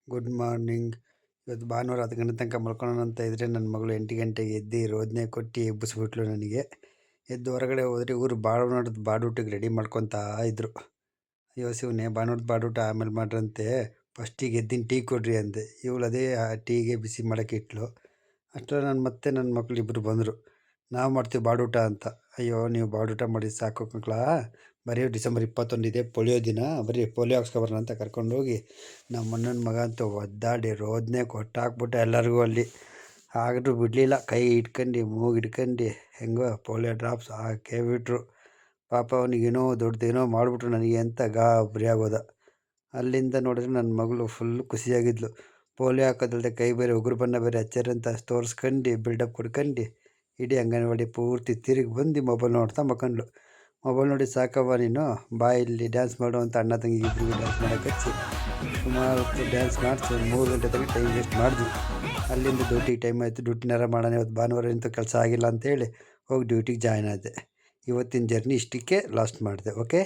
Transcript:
Good morning. ಇವತ್ತು ಭಾನುವಾರ 10 ಗಂಟೆ ತನಕ ಮಲ್ಕೊಳ್ಳೋಣ ಅಂತ ಇದ್ದರೆ ನನ್ನ ಮಗಳು 8 ಗಂಟೆಗೆ ಎದ್ದು ರೋದನೆ ಕೊಟ್ಟು ಎಬ್ಬಿಸ್ಬಿಟ್ಲು ನನಗೆ. ಎದ್ದು ಹೊರಗಡೆ ಹೋದರೆ ಇವರು ಭಾನುವಾರದ ಬಾಡೂಟಕ್ಕೆ ರೆಡಿ ಮಾಡ್ಕೊತಾ ಇದ್ದರು. ಅಯ್ಯೋ ಶಿವನೇ, ಭಾನುವಾರದ ಬಾಡೂಟ ಆಮೇಲೆ ಮಾಡ್ರಂತೆ, ಫಸ್ಟಿಗೆ ಎದ್ದಿನ ಟೀ ಕೊಡ್ರಿ ಅಂದೆ. ಇವಳು ಅದೇ ಟೀಗೆ ಬಿಸಿ ಮಾಡೋಕ್ಕೆ ಇಟ್ಲು. ಅಷ್ಟರಲ್ಲಿ ನನ್ನ ಮಕ್ಕಳು ಇಬ್ಬರು ಬಂದರು. ನಾವು ಮಾಡ್ತೀವಿ ಬಾಡೂಟ ಅಂತ. ಅಯ್ಯೋ, ನೀವು ಬಾಡೂಟ ಮಾಡಿ ಸಾಕು ಮಕ್ಕಳ, ಬರೀ ಡಿಸೆಂಬರ್ 21 ಇದೆ ಪೋಲಿಯೋ ದಿನ, ಬರೀ ಪೋಲಿಯೋ ಹಾಕ್ಸ್ಕೊಬರೋಣ ಅಂತ ಕರ್ಕೊಂಡೋಗಿ ನಮ್ಮ ಅಣ್ಣನ ಮಗ ಅಂತೂ ಒದ್ದಾಡಿ ರೋದನೆ ಕೊಟ್ಟಾಕ್ಬಿಟ್ಟೆ ಎಲ್ಲರಿಗೂ ಅಲ್ಲಿ. ಆದರೂ ಬಿಡಲಿಲ್ಲ, ಕೈ ಇಟ್ಕೊಂಡು ಮೂಗು ಹಿಡ್ಕೊಂಡು ಹೆಂಗೋ ಪೋಲಿಯೋ ಡ್ರಾಪ್ಸ್ ಹಾಕೇ ಬಿಟ್ರು. ಪಾಪ ಅವನಿಗೇನೋ ದೊಡ್ಡದೇನೋ ಮಾಡಿಬಿಟ್ರು ನನಗೆ ಅಂತ ಗಾಬರಿ ಆಗೋದ. ಅಲ್ಲಿಂದ ನೋಡಿದ್ರೆ ನನ್ನ ಮಗಳು ಫುಲ್ ಖುಷಿಯಾಗಿದ್ಲು. ಪೋಲಿಯೋ ಹಾಕೋದಲ್ಲದೆ ಕೈ ಬೇರೆ ಉಗುರು ಬಣ್ಣ ಬೇರೆ ಹಚ್ಚಾರಂತ ತೋರಿಸ್ಕೊಂಡು ಬಿಲ್ಡಪ್ ಕೊಡ್ಕೊಂಡು ಇಡೀ ಅಂಗನವಾಡಿ ಪೂರ್ತಿ ತಿರುಗಿ ಬಂದು ಮೊಬೈಲ್ ನೋಡ್ತಾ ಮಕ್ಕಂಡ್ಲು. ಮೊಬೈಲ್ ನೋಡಿ ಸಾಕವ್ವ ನೀನು, ಬಾ ಇಲ್ಲಿ ಡ್ಯಾನ್ಸ್ ಮಾಡು ಅಂತ ಅಣ್ಣ ತಂಗಿ ಇಬ್ಬರಿಗೂ ಡ್ಯಾನ್ಸ್ ಮಾಡೋಕೆ ಹಚ್ಚಿ ಸುಮಾರು ಹೊತ್ತು ಡ್ಯಾನ್ಸ್ ಮಾಡಿಸಿ 3 ಗಂಟೆ ತನಕ ಟೈಮ್ ವೇಸ್ಟ್ ಮಾಡಿದ್ವಿ. ಅಲ್ಲಿಂದ ಡ್ಯೂಟಿಗೆ ಟೈಮ್ ಆಯಿತು. ಡ್ಯೂಟಿನಾರ ಮಾಡೋಣ, ಇವತ್ತು ಭಾನುವಾರ ಇಂಥ ಕೆಲಸ ಆಗಿಲ್ಲ ಅಂತೇಳಿ ಹೋಗಿ ಡ್ಯೂಟಿಗೆ ಜಾಯ್ನ್ ಆದೆ. ಇವತ್ತಿನ ಜರ್ನಿ ಇಷ್ಟಕ್ಕೆ ಲಾಸ್ಟ್ ಮಾಡಿದೆ. ಓಕೆ.